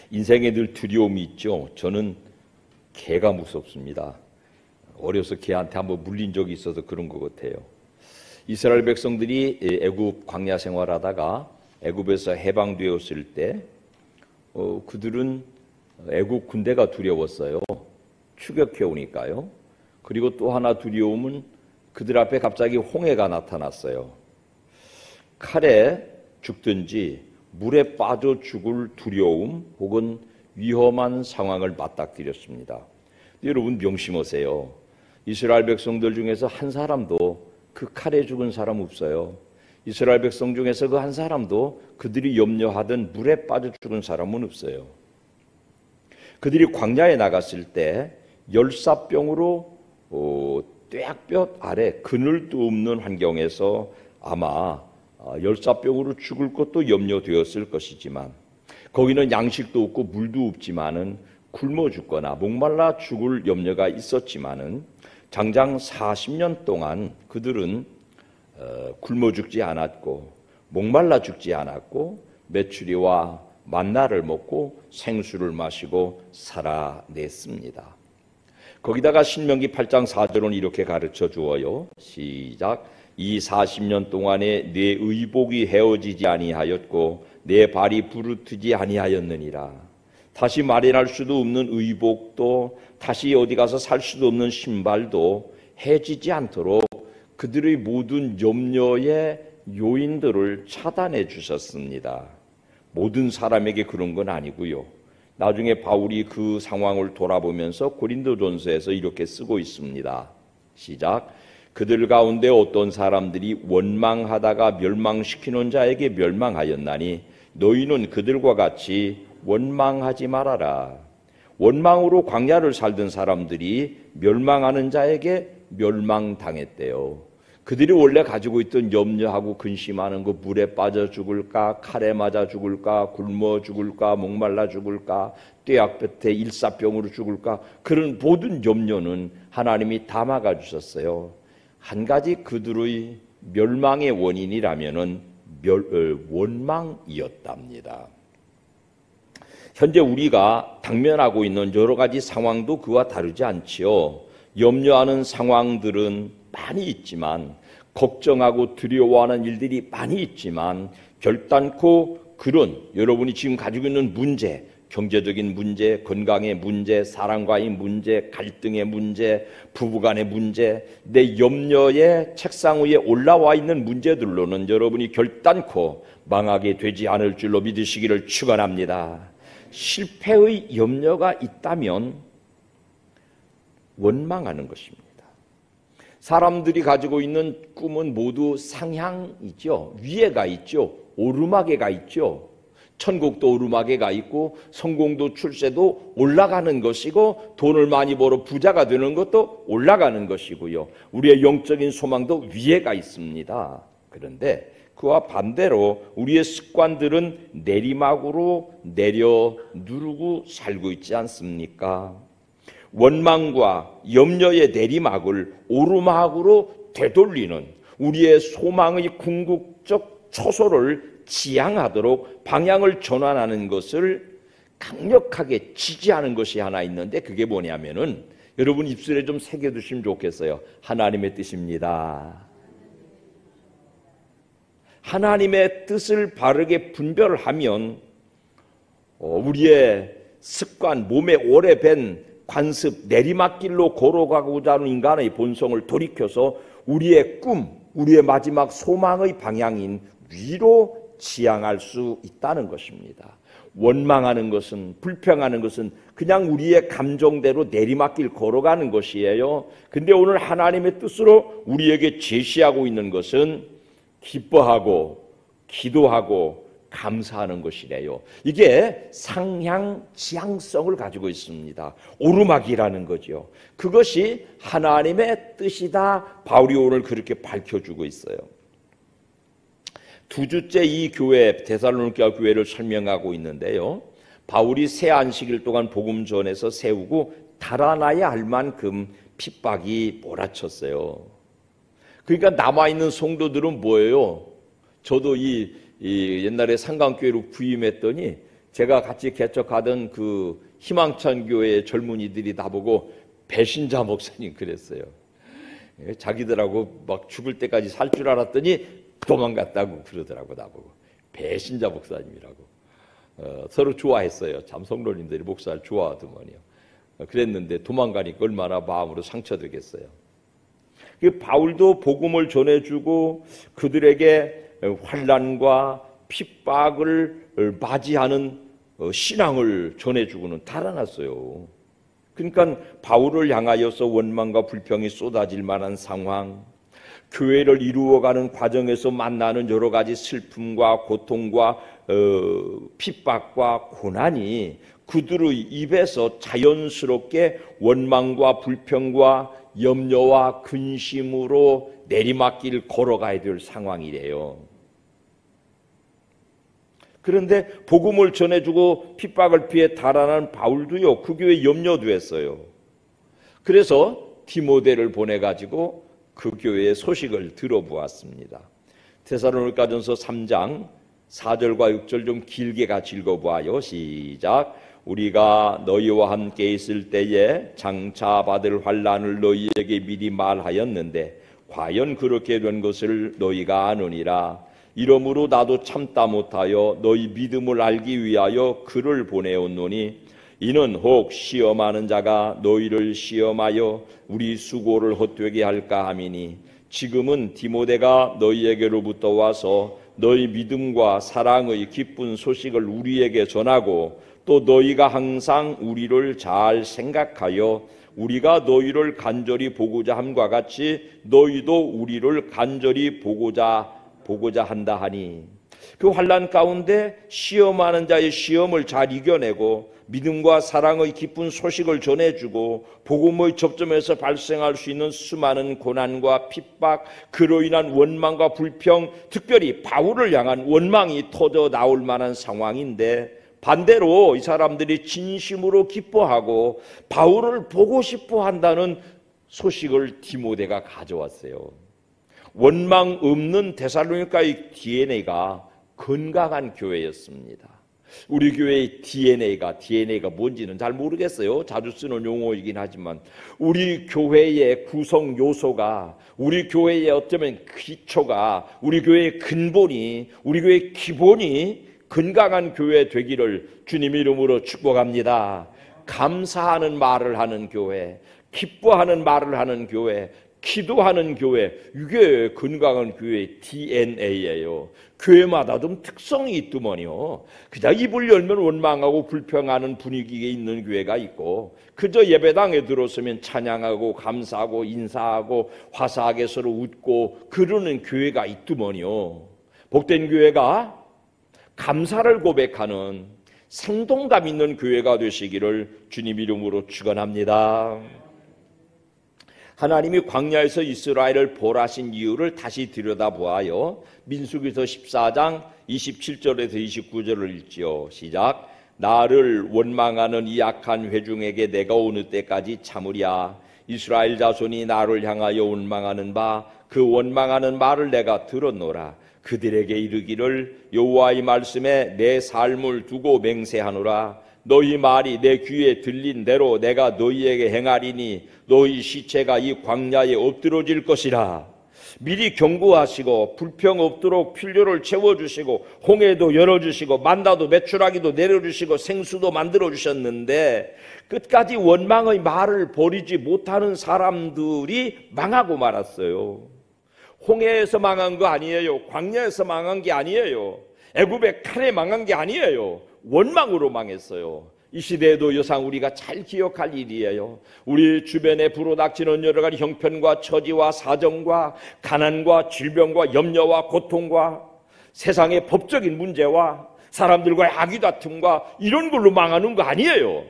인생에 늘 두려움이 있죠. 저는 개가 무섭습니다. 어려서 개한테 한번 물린 적이 있어서 그런 것 같아요. 이스라엘 백성들이 애굽 광야 생활하다가 애굽에서 해방되었을 때 그들은 애굽 군대가 두려웠어요. 추격해 오니까요. 그리고 또 하나 두려움은 그들 앞에 갑자기 홍해가 나타났어요. 칼에 죽든지 물에 빠져 죽을 두려움 혹은 위험한 상황을 맞닥뜨렸습니다. 여러분 명심하세요. 이스라엘 백성들 중에서 한 사람도 그 칼에 죽은 사람 없어요. 이스라엘 백성 중에서 그 한 사람도 그들이 염려하던 물에 빠져 죽은 사람은 없어요. 그들이 광야에 나갔을 때 열사병으로 뙤약볕 아래 그늘도 없는 환경에서 아마 열사병으로 죽을 것도 염려되었을 것이지만 거기는 양식도 없고 물도 없지만은 굶어 죽거나 목말라 죽을 염려가 있었지만은 장장 40년 동안 그들은 굶어 죽지 않았고 목말라 죽지 않았고 메추리와 만나를 먹고 생수를 마시고 살아냈습니다. 거기다가 신명기 8장 4절은 이렇게 가르쳐 주어요. 시작. 이 40년 동안에 내 의복이 헤어지지 아니하였고 내 발이 부르트지 아니하였느니라. 다시 마련할 수도 없는 의복도 다시 어디 가서 살 수도 없는 신발도 해지지 않도록 그들의 모든 염려의 요인들을 차단해 주셨습니다. 모든 사람에게 그런 건 아니고요. 나중에 바울이 그 상황을 돌아보면서 고린도전서에서 이렇게 쓰고 있습니다. 시작. 그들 가운데 어떤 사람들이 원망하다가 멸망시키는 자에게 멸망하였나니 너희는 그들과 같이 원망하지 말아라. 원망으로 광야를 살던 사람들이 멸망하는 자에게 멸망당했대요. 그들이 원래 가지고 있던 염려하고 근심하는 거, 물에 빠져 죽을까, 칼에 맞아 죽을까, 굶어 죽을까, 목말라 죽을까, 뙤약볕에 일사병으로 죽을까, 그런 모든 염려는 하나님이 다 막아주셨어요. 한 가지 그들의 멸망의 원인이라면은 원망이었답니다. 현재 우리가 당면하고 있는 여러 가지 상황도 그와 다르지 않지요. 염려하는 상황들은 많이 있지만, 걱정하고 두려워하는 일들이 많이 있지만, 결단코 그런 여러분이 지금 가지고 있는 문제, 경제적인 문제, 건강의 문제, 사랑과의 문제, 갈등의 문제, 부부간의 문제, 내 염려의 책상 위에 올라와 있는 문제들로는 여러분이 결단코 망하게 되지 않을 줄로 믿으시기를 축원합니다. 실패의 염려가 있다면 원망하는 것입니다. 사람들이 가지고 있는 꿈은 모두 상향이죠. 위에가 있죠. 오르막에가 있죠. 천국도 오르막에가 있고 성공도 출세도 올라가는 것이고 돈을 많이 벌어 부자가 되는 것도 올라가는 것이고요. 우리의 영적인 소망도 위에가 있습니다. 그런데 그와 반대로 우리의 습관들은 내리막으로 내려 누르고 살고 있지 않습니까? 원망과 염려의 내리막을 오르막으로 되돌리는 우리의 소망의 궁극적 초소를 지향하도록 방향을 전환하는 것을 강력하게 지지하는 것이 하나 있는데 그게 뭐냐면은 여러분 입술에 좀 새겨두시면 좋겠어요. 하나님의 뜻입니다. 하나님의 뜻을 바르게 분별하면 우리의 습관, 몸에 오래 밴 관습, 내리막길로 걸어가고자 하는 인간의 본성을 돌이켜서 우리의 꿈, 우리의 마지막 소망의 방향인 위로 지향할 수 있다는 것입니다. 원망하는 것은, 불평하는 것은 그냥 우리의 감정대로 내리막길 걸어가는 것이에요. 근데 오늘 하나님의 뜻으로 우리에게 제시하고 있는 것은 기뻐하고 기도하고 감사하는 것이래요. 이게 상향 지향성을 가지고 있습니다. 오르막이라는 거죠. 그것이 하나님의 뜻이다. 바울이 오늘 그렇게 밝혀주고 있어요. 두 주째 이 교회, 데살로니가 교회를 설명하고 있는데요. 바울이 새 안식일 동안 복음 전에서 세우고 달아나야 할 만큼 핍박이 몰아쳤어요. 그러니까 남아있는 성도들은 뭐예요? 저도 이 옛날에 상강교회로 부임했더니 제가 같이 개척하던 그 희망찬 교회의 젊은이들이 나보고 배신자 목사님 그랬어요. 자기들하고 막 죽을 때까지 살 줄 알았더니 도망갔다고 그러더라고. 나보고 배신자 목사님이라고. 서로 좋아했어요. 참 성도님들이 목사를 좋아하더만요. 그랬는데 도망가니까 얼마나 마음으로 상처되겠어요. 바울도 복음을 전해주고 그들에게 환난과 핍박을 맞이하는 신앙을 전해주고는 달아났어요. 그러니까 바울을 향하여서 원망과 불평이 쏟아질 만한 상황, 교회를 이루어가는 과정에서 만나는 여러 가지 슬픔과 고통과 핍박과 고난이 그들의 입에서 자연스럽게 원망과 불평과 염려와 근심으로 내리막길 걸어가야 될 상황이래요. 그런데 복음을 전해주고 핍박을 피해 달아난 바울도요, 그 교회에 염려도 했어요. 그래서 디모데를 보내가지고 그 교회의 소식을 들어보았습니다. 데살로니가전서 3장 4절과 6절 좀 길게 같이 읽어보아요. 시작. 우리가 너희와 함께 있을 때에 장차 받을 환난을 너희에게 미리 말하였는데 과연 그렇게 된 것을 너희가 아느니라. 이러므로 나도 참다 못하여 너희 믿음을 알기 위하여 글을 보내었노니 이는 혹 시험하는 자가 너희를 시험하여 우리 수고를 헛되게 할까 함이니 지금은 디모데가 너희에게로부터 와서 너희 믿음과 사랑의 기쁜 소식을 우리에게 전하고 또 너희가 항상 우리를 잘 생각하여 우리가 너희를 간절히 보고자 함과 같이 너희도 우리를 간절히 보고자 한다 하니 그 환난 가운데 시험하는 자의 시험을 잘 이겨내고 믿음과 사랑의 기쁜 소식을 전해주고 복음의 접점에서 발생할 수 있는 수많은 고난과 핍박, 그로 인한 원망과 불평, 특별히 바울을 향한 원망이 터져 나올 만한 상황인데 반대로 이 사람들이 진심으로 기뻐하고 바울을 보고 싶어 한다는 소식을 디모데가 가져왔어요. 원망 없는 데살로니가의 DNA가 건강한 교회였습니다. 우리 교회의 DNA가 뭔지는 잘 모르겠어요. 자주 쓰는 용어이긴 하지만 우리 교회의 구성 요소가, 우리 교회의 어쩌면 기초가, 우리 교회의 근본이, 우리 교회의 기본이 건강한 교회 되기를 주님 이름으로 축복합니다. 감사하는 말을 하는 교회, 기뻐하는 말을 하는 교회, 기도하는 교회, 이게 건강한 교회의 DNA예요. 교회마다 좀 특성이 있더만요. 그저 입을 열면 원망하고 불평하는 분위기에 있는 교회가 있고 그저 예배당에 들어서면 찬양하고 감사하고 인사하고 화사하게 서로 웃고 그러는 교회가 있더만요. 복된 교회가 감사를 고백하는 생동감 있는 교회가 되시기를 주님 이름으로 축원합니다. 하나님이 광야에서 이스라엘을 벌하신 이유를 다시 들여다보아요. 민수기서 14장 27절에서 29절을 읽지요. 시작. 나를 원망하는 이 악한 회중에게 내가 어느 때까지 참으랴. 이스라엘 자손이 나를 향하여 원망하는 바 그 원망하는 말을 내가 들었노라. 그들에게 이르기를 여호와의 말씀에 내 삶을 두고 맹세하노라. 너희 말이 내 귀에 들린 대로 내가 너희에게 행하리니 너희 시체가 이 광야에 엎드러질 것이라. 미리 경고하시고 불평 없도록 필요를 채워주시고 홍해도 열어주시고 만나도 메추라기도 내려주시고 생수도 만들어주셨는데 끝까지 원망의 말을 버리지 못하는 사람들이 망하고 말았어요. 홍해에서 망한 거 아니에요. 광야에서 망한 게 아니에요. 애굽의 칼에 망한 게 아니에요. 원망으로 망했어요. 이 시대에도 여상 우리가 잘 기억할 일이에요. 우리 주변에 불어닥치는 여러 가지 형편과 처지와 사정과 가난과 질병과 염려와 고통과 세상의 법적인 문제와 사람들과의 악의 다툼과 이런 걸로 망하는 거 아니에요.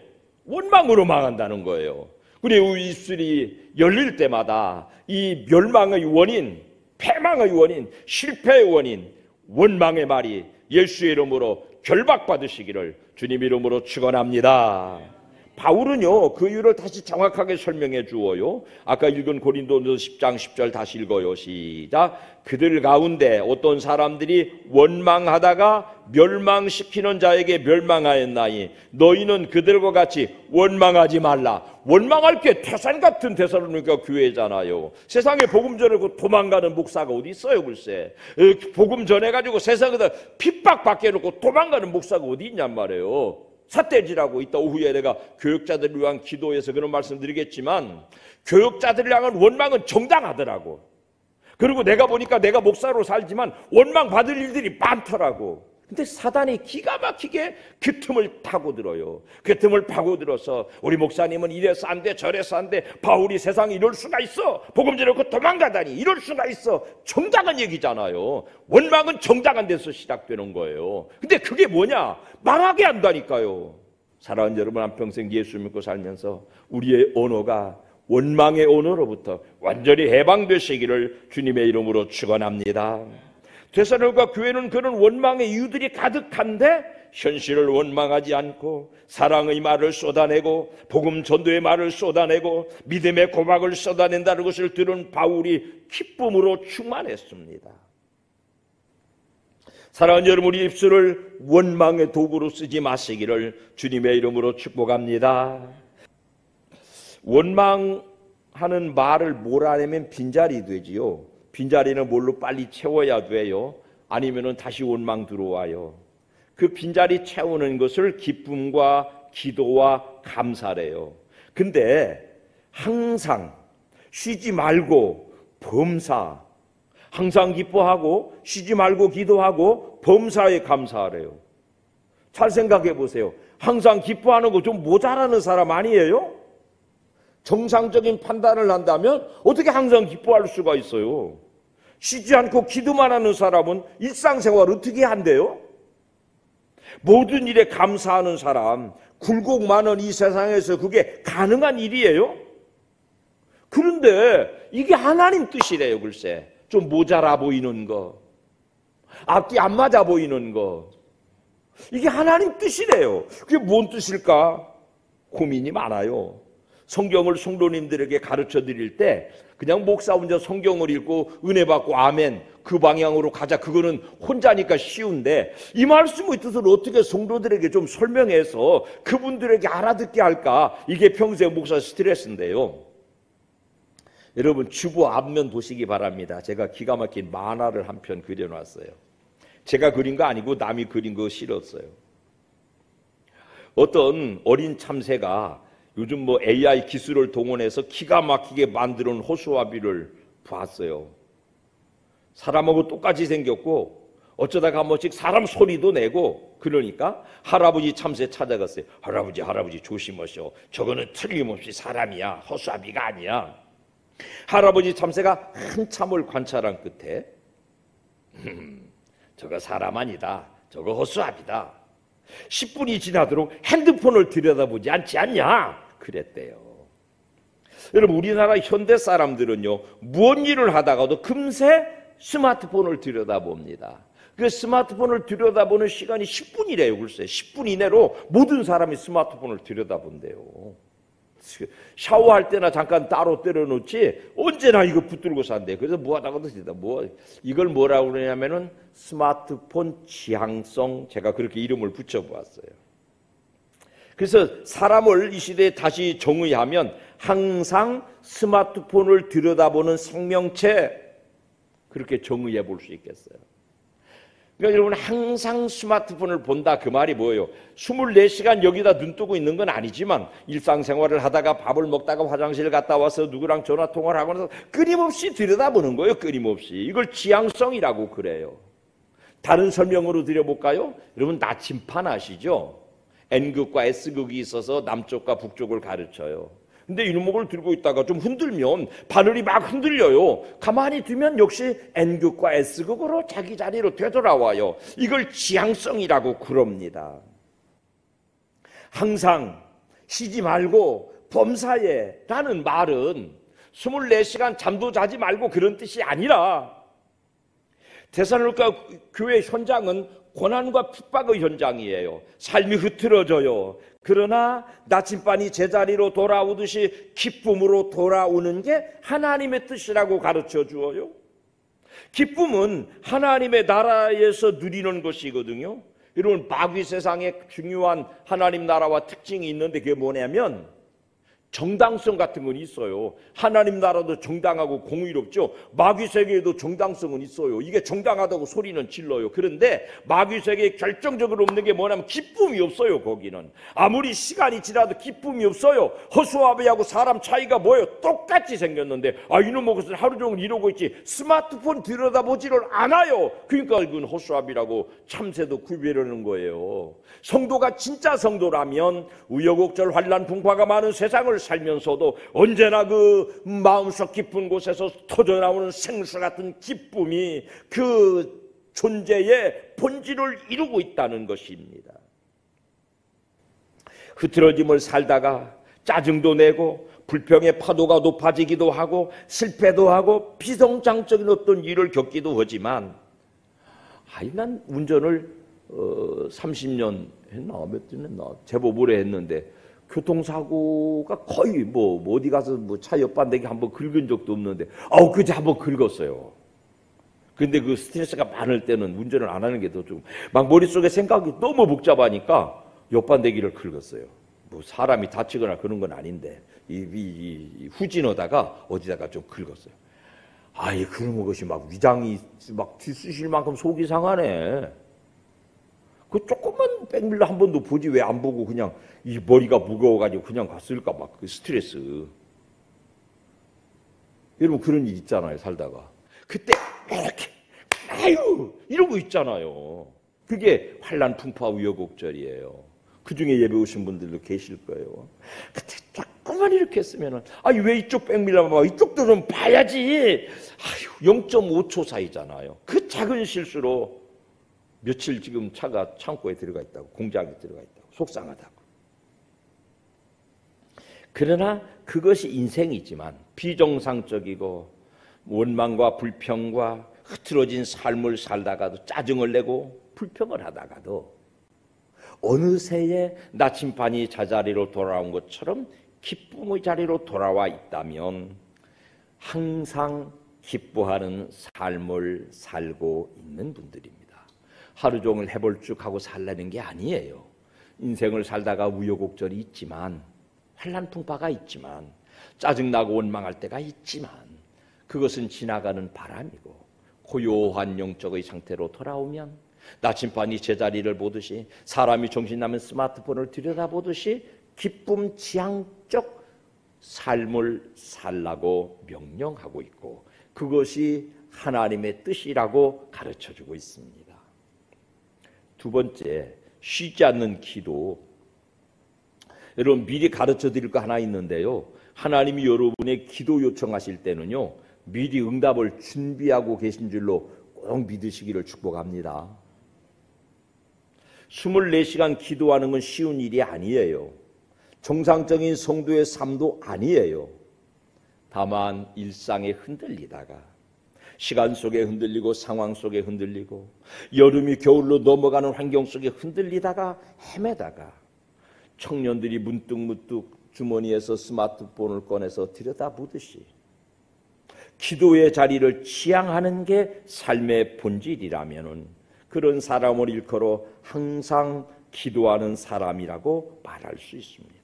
원망으로 망한다는 거예요. 그리고 입술이 열릴 때마다 이 멸망의 원인, 패망의 원인, 실패의 원인, 원망의 말이 예수의 이름으로 결박받으시기를 주님 이름으로 축원합니다. 바울은요 그 이유를 다시 정확하게 설명해 주어요. 아까 읽은 고린도전서 10장 10절 다시 읽어요. 시작. 그들 가운데 어떤 사람들이 원망하다가 멸망시키는 자에게 멸망하였나니 너희는 그들과 같이 원망하지 말라. 원망할 게 태산 같은 데살로니가 교회잖아요. 세상에 복음 전하고 도망가는 목사가 어디 있어요 글쎄. 복음 전해가지고 세상에다 핍박받게 해놓고 도망가는 목사가 어디 있냔 말이에요. 삿대질하고 있다. 오후에 내가 교역자들을 위한 기도에서 그런 말씀 드리겠지만 교역자들을 향한 원망은 정당하더라고. 그리고 내가 보니까 내가 목사로 살지만 원망 받을 일들이 많더라고. 근데 사단이 기가 막히게 그 틈을 파고들어요. 그 틈을 파고들어서 우리 목사님은 이래서 안 돼 저래서 안 돼, 바울이 세상에 이럴 수가 있어, 복음 전하고 도망가다니 이럴 수가 있어. 정당한 얘기잖아요. 원망은 정당한 데서 시작되는 거예요. 근데 그게 뭐냐? 말하게 한다니까요. 사랑하는 여러분, 한평생 예수 믿고 살면서 우리의 언어가 원망의 언어로부터 완전히 해방되시기를 주님의 이름으로 축원합니다. 데살로니가 교회는 그런 원망의 이유들이 가득한데 현실을 원망하지 않고 사랑의 말을 쏟아내고 복음 전도의 말을 쏟아내고 믿음의 고백을 쏟아낸다는 것을 들은 바울이 기쁨으로 충만했습니다. 사랑하는 여러분, 우리 입술을 원망의 도구로 쓰지 마시기를 주님의 이름으로 축복합니다. 원망하는 말을 몰아내면 빈자리 되지요. 빈자리는 뭘로 빨리 채워야 돼요. 아니면은 다시 원망 들어와요. 그 빈자리 채우는 것을 기쁨과 기도와 감사래요. 근데 항상 쉬지 말고 범사, 항상 기뻐하고 쉬지 말고 기도하고 범사에 감사하래요. 잘 생각해 보세요. 항상 기뻐하는 거 좀 모자라는 사람 아니에요? 정상적인 판단을 한다면 어떻게 항상 기뻐할 수가 있어요? 쉬지 않고 기도만 하는 사람은 일상생활 어떻게 한대요? 모든 일에 감사하는 사람, 굴곡 많은 이 세상에서 그게 가능한 일이에요? 그런데 이게 하나님 뜻이래요. 글쎄, 좀 모자라 보이는 거, 앞뒤 안 맞아 보이는 거, 이게 하나님 뜻이래요. 그게 뭔 뜻일까? 고민이 많아요. 성경을 성도님들에게 가르쳐 드릴 때 그냥 목사 혼자 성경을 읽고 은혜 받고 아멘 그 방향으로 가자, 그거는 혼자니까 쉬운데 이 말씀의 뜻을 어떻게 성도들에게 좀 설명해서 그분들에게 알아듣게 할까? 이게 평생 목사 스트레스인데요. 여러분, 주보 앞면 보시기 바랍니다. 제가 기가 막힌 만화를 한 편 그려놨어요. 제가 그린 거 아니고 남이 그린 거 실었어요. 어떤 어린 참새가 요즘 뭐 AI 기술을 동원해서 기가 막히게 만들어 놓은 호수아비를 봤어요. 사람하고 똑같이 생겼고 어쩌다가 한 번씩 사람 소리도 내고 그러니까 할아버지 참새 찾아갔어요. 할아버지 조심하셔. 저거는 틀림없이 사람이야. 호수아비가 아니야. 할아버지 참새가 한참을 관찰한 끝에 저거 사람 아니다. 저거 호수아비다. 10분이 지나도록 핸드폰을 들여다보지 않지 않냐? 그랬대요. 여러분, 우리나라 현대 사람들은요, 무언 일을 하다가도 금세 스마트폰을 들여다봅니다. 그 스마트폰을 들여다보는 시간이 10분이래요. 글쎄, 10분 이내로 모든 사람이 스마트폰을 들여다본대요. 샤워할 때나 잠깐 따로 때려놓지 언제나 이거 붙들고 산대. 그래서 뭐 하다가도 이걸 뭐라고 그러냐면은 스마트폰 지향성, 제가 그렇게 이름을 붙여보았어요. 그래서 사람을 이 시대에 다시 정의하면 항상 스마트폰을 들여다보는 생명체, 그렇게 정의해 볼 수 있겠어요. 그러니까 여러분, 항상 스마트폰을 본다, 그 말이 뭐예요? 24시간 여기다 눈 뜨고 있는 건 아니지만 일상생활을 하다가 밥을 먹다가 화장실 갔다 와서 누구랑 전화통화를 하고 나서 끊임없이 들여다보는 거예요. 끊임없이. 이걸 지향성이라고 그래요. 다른 설명으로 드려볼까요? 여러분, 나침판 아시죠? N극과 S극이 있어서 남쪽과 북쪽을 가르쳐요. 근데 이놈목을 들고 있다가 좀 흔들면 바늘이 막 흔들려요. 가만히 두면 역시 N극과 S극으로 자기 자리로 되돌아와요. 이걸 지향성이라고 그럽니다. 항상 쉬지 말고 범사에 라는 말은 24시간 잠도 자지 말고 그런 뜻이 아니라 데살로니가 교회 현장은 고난과 핍박의 현장이에요. 삶이 흐트러져요. 그러나 나침반이 제자리로 돌아오듯이 기쁨으로 돌아오는 게 하나님의 뜻이라고 가르쳐 주어요. 기쁨은 하나님의 나라에서 누리는 것이거든요. 여러분, 마귀 세상에 중요한 하나님 나라와 특징이 있는데 그게 뭐냐면 정당성 같은 건 있어요. 하나님 나라도 정당하고 공의롭죠. 마귀 세계에도 정당성은 있어요. 이게 정당하다고 소리는 질러요. 그런데 마귀 세계에 결정적으로 없는 게 뭐냐면 기쁨이 없어요. 거기는 아무리 시간이 지나도 기쁨이 없어요. 허수아비하고 사람 차이가 뭐예요? 똑같이 생겼는데 이놈의 것은 하루 종일 이러고 있지 스마트폰 들여다보지를 않아요. 그러니까 그건 허수아비라고 참새도 구별하는 거예요. 성도가 진짜 성도라면 우여곡절 환난 풍파가 많은 세상을 살면서도 언제나 그 마음속 깊은 곳에서 터져나오는 생수 같은 기쁨이 그 존재의 본질을 이루고 있다는 것입니다. 흐트러짐을 살다가 짜증도 내고 불평의 파도가 높아지기도 하고 실패도 하고 비성장적인 어떤 일을 겪기도 하지만 난 운전을 30년 했나 몇 년 했나 제법 오래 했는데 교통사고가 거의 어디 가서 차 옆반대기 한번 긁은 적도 없는데 그제 한번 긁었어요. 근데 그 스트레스가 많을 때는 운전을 안 하는 게 더 좀 막 머릿속에 생각이 너무 복잡하니까 옆반대기를 긁었어요. 사람이 다치거나 그런 건 아닌데 이 후진하다가 어디다가 좀 긁었어요. 그런 것이 막 위장이 막 뒤쑤실 만큼 속이 상하네. 그 조금만 백밀러 한 번도 보지 왜 안 보고 그냥 이 머리가 무거워가지고 그냥 갔을까 막 그 스트레스. 여러분 그런 일 있잖아요. 살다가 그때 이렇게 이러고 있잖아요. 그게 환난 풍파 우여곡절이에요. 그 중에 예배 오신 분들도 계실 거예요. 그때 조금만 이렇게 했으면은 왜 이쪽 백밀러만 봐? 이쪽도 좀 봐야지. 0.5초 사이잖아요. 그 작은 실수로 며칠 지금 차가 창고에 들어가 있다고, 공장에 들어가 있다고, 속상하다고. 그러나 그것이 인생이지만 비정상적이고 원망과 불평과 흐트러진 삶을 살다가도 짜증을 내고 불평을 하다가도 어느새에 나침반이 제자리로 돌아온 것처럼 기쁨의 자리로 돌아와 있다면 항상 기뻐하는 삶을 살고 있는 분들입니다. 하루 종일 해볼쭉하고 살라는 게 아니에요. 인생을 살다가 우여곡절이 있지만 환난 풍파가 있지만 짜증나고 원망할 때가 있지만 그것은 지나가는 바람이고 고요한 영적의 상태로 돌아오면 나침반이 제자리를 보듯이 사람이 정신나면 스마트폰을 들여다보듯이 기쁨 지향적 삶을 살라고 명령하고 있고 그것이 하나님의 뜻이라고 가르쳐주고 있습니다. 두 번째, 쉬지 않는 기도. 여러분 미리 가르쳐 드릴 거 하나 있는데요. 하나님이 여러분의 기도 요청하실 때는요. 미리 응답을 준비하고 계신 줄로 꼭 믿으시기를 축복합니다. 24시간 기도하는 건 쉬운 일이 아니에요. 정상적인 성도의 삶도 아니에요. 다만 일상에 흔들리다가 시간 속에 흔들리고 상황 속에 흔들리고 여름이 겨울로 넘어가는 환경 속에 흔들리다가 헤매다가 청년들이 문득문득 주머니에서 스마트폰을 꺼내서 들여다보듯이 기도의 자리를 지향하는 게 삶의 본질이라면은 그런 사람을 일컬어 항상 기도하는 사람이라고 말할 수 있습니다.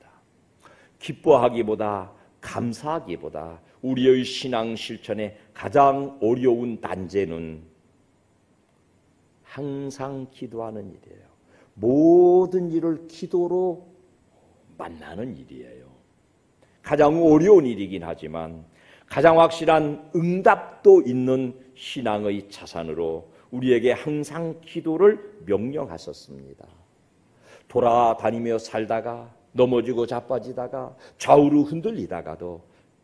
기뻐하기보다 감사하기보다 우리의 신앙 실천의 가장 어려운 난제는 항상 기도하는 일이에요. 모든 일을 기도로 만나는 일이에요. 가장 어려운 일이긴 하지만 가장 확실한 응답도 있는 신앙의 자산으로 우리에게 항상 기도를 명령하셨습니다. 돌아다니며 살다가 넘어지고 자빠지다가 좌우로 흔들리다가도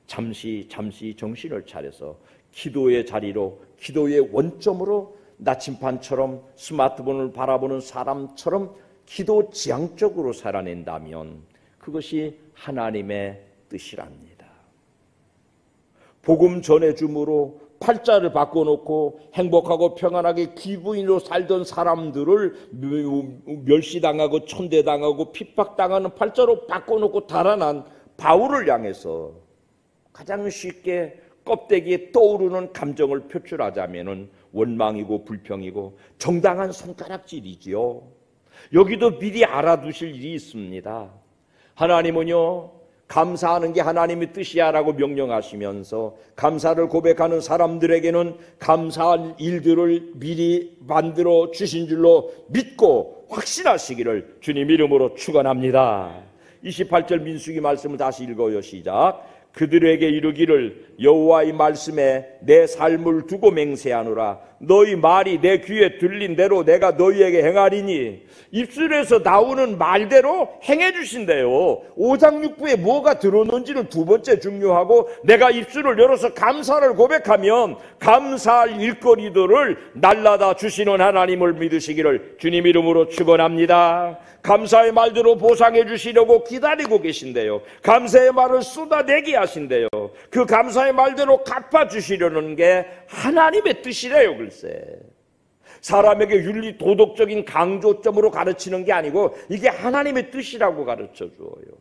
잠시 정신을 차려서 기도의 자리로 기도의 원점으로 나침반처럼 스마트폰을 바라보는 사람처럼 기도 지향적으로 살아낸다면 그것이 하나님의 뜻이랍니다. 복음 전해줌으로 팔자를 바꿔놓고 행복하고 평안하게 귀부인으로 살던 사람들을 멸시당하고 천대당하고 핍박당하는 팔자로 바꿔놓고 달아난 바울을 향해서 가장 쉽게 껍데기에 떠오르는 감정을 표출하자면 원망이고 불평이고 정당한 손가락질이지요. 여기도 미리 알아두실 일이 있습니다. 하나님은요, 감사하는 게 하나님의 뜻이야라고 명령하시면서 감사를 고백하는 사람들에게는 감사할 일들을 미리 만들어 주신 줄로 믿고 확신하시기를 주님 이름으로 축원합니다. 28절 민수기 말씀을 다시 읽어요. 시작. 그들에게 이르기를 여호와의 말씀에 내 삶을 두고 맹세하노라. 너희 말이 내 귀에 들린 대로 내가 너희에게 행하리니. 입술에서 나오는 말대로 행해 주신대요. 5장 6부에 뭐가 들어오는지는 두 번째 중요하고, 내가 입술을 열어서 감사를 고백하면 감사할 일거리들을 날라다 주시는 하나님을 믿으시기를 주님 이름으로 축원합니다. 감사의 말대로 보상해 주시려고 기다리고 계신대요. 감사의 말을 쏟아내게 하신대요. 그 감사의 말대로 갚아주시려는 게 하나님의 뜻이래요. 글쎄, 사람에게 윤리 도덕적인 강조점으로 가르치는 게 아니고 이게 하나님의 뜻이라고 가르쳐 주어요.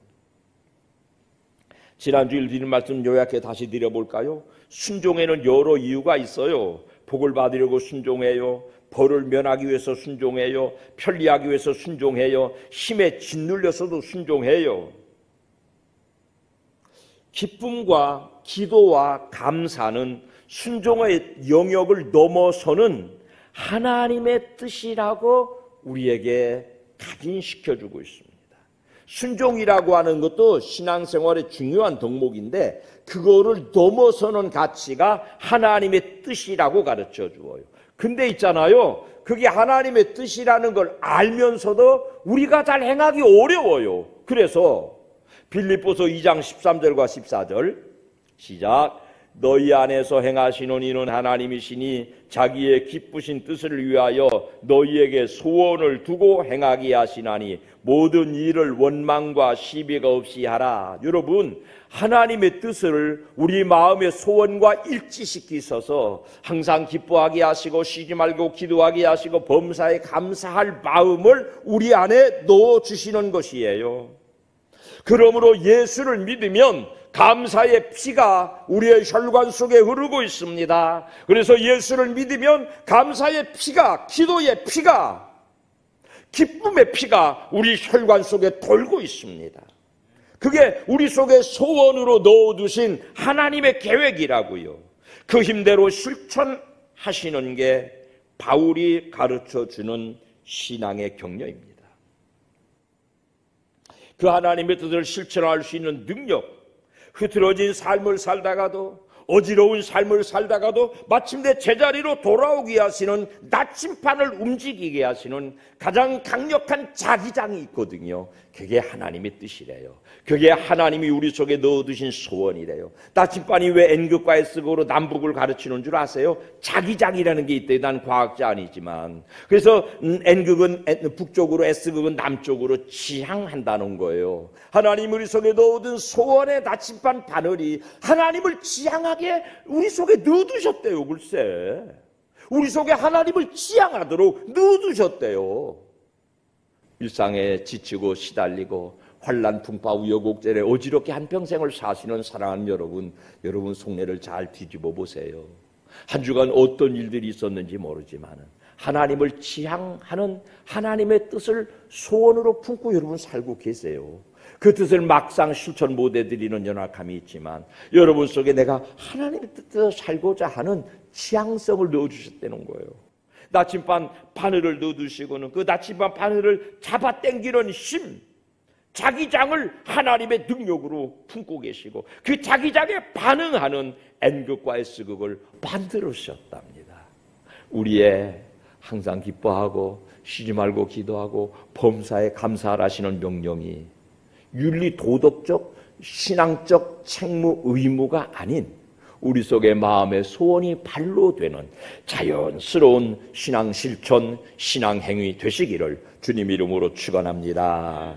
지난주일 드린 말씀 요약해 다시 드려볼까요? 순종에는 여러 이유가 있어요. 복을 받으려고 순종해요. 벌을 면하기 위해서 순종해요. 편리하기 위해서 순종해요. 힘에 짓눌려서도 순종해요. 기쁨과 기도와 감사는 순종의 영역을 넘어서는 하나님의 뜻이라고 우리에게 각인시켜주고 있습니다. 순종이라고 하는 것도 신앙생활의 중요한 덕목인데 그거를 넘어서는 가치가 하나님의 뜻이라고 가르쳐 주어요. 근데 있잖아요, 그게 하나님의 뜻이라는 걸 알면서도 우리가 잘 행하기 어려워요. 그래서 빌립보서 2장 13절과 14절 시작. 너희 안에서 행하시는 이는 하나님이시니 자기의 기쁘신 뜻을 위하여 너희에게 소원을 두고 행하게 하시나니 모든 일을 원망과 시비가 없이 하라. 여러분, 하나님의 뜻을 우리 마음의 소원과 일치시키셔서 항상 기뻐하게 하시고 쉬지 말고 기도하게 하시고 범사에 감사할 마음을 우리 안에 넣어주시는 것이에요. 그러므로 예수를 믿으면 감사의 피가 우리의 혈관 속에 흐르고 있습니다. 그래서 예수를 믿으면 감사의 피가, 기도의 피가, 기쁨의 피가 우리 혈관 속에 돌고 있습니다. 그게 우리 속에 소원으로 넣어두신 하나님의 계획이라고요. 그 힘대로 실천하시는 게 바울이 가르쳐주는 신앙의 격려입니다. 그 하나님의 뜻을 실천할 수 있는 능력, 흐트러진 삶을 살다가도 어지러운 삶을 살다가도 마침내 제자리로 돌아오게 하시는 나침반을 움직이게 하시는 가장 강력한 자기장이 있거든요. 그게 하나님의 뜻이래요. 그게 하나님이 우리 속에 넣어두신 소원이래요. 나침반이 왜 N극과 S극으로 남북을 가르치는 줄 아세요? 자기장이라는 게 있대요. 난 과학자 아니지만. 그래서 N극은 북쪽으로, S극은 남쪽으로 지향한다는 거예요. 하나님 우리 속에 넣어둔 소원의 나침반 바늘이 하나님을 지향하게 우리 속에 넣어두셨대요. 글쎄, 우리 속에 하나님을 지향하도록 넣어두셨대요. 일상에 지치고 시달리고 환난 풍파 우여곡절에 어지럽게 한평생을 사시는 사랑하는 여러분 속내를 잘 뒤집어 보세요. 한 주간 어떤 일들이 있었는지 모르지만 하나님을 지향하는 하나님의 뜻을 소원으로 품고 여러분 살고 계세요. 그 뜻을 막상 실천 못 해드리는 연약함이 있지만 여러분 속에 내가 하나님의 뜻대로 살고자 하는 지향성을 넣어주셨다는 거예요. 나침반 바늘을 넣어두시고는 그 나침반 바늘을 잡아당기는 힘, 자기장을 하나님의 능력으로 품고 계시고 그 자기장에 반응하는 N극과 S극을 만들으셨답니다. 우리의 항상 기뻐하고 쉬지 말고 기도하고 범사에 감사하시는 명령이 윤리 도덕적 신앙적 책무 의무가 아닌 우리 속의 마음의 소원이 발로 되는 자연스러운 신앙 실천, 신앙 행위 되시기를 주님 이름으로 축원합니다.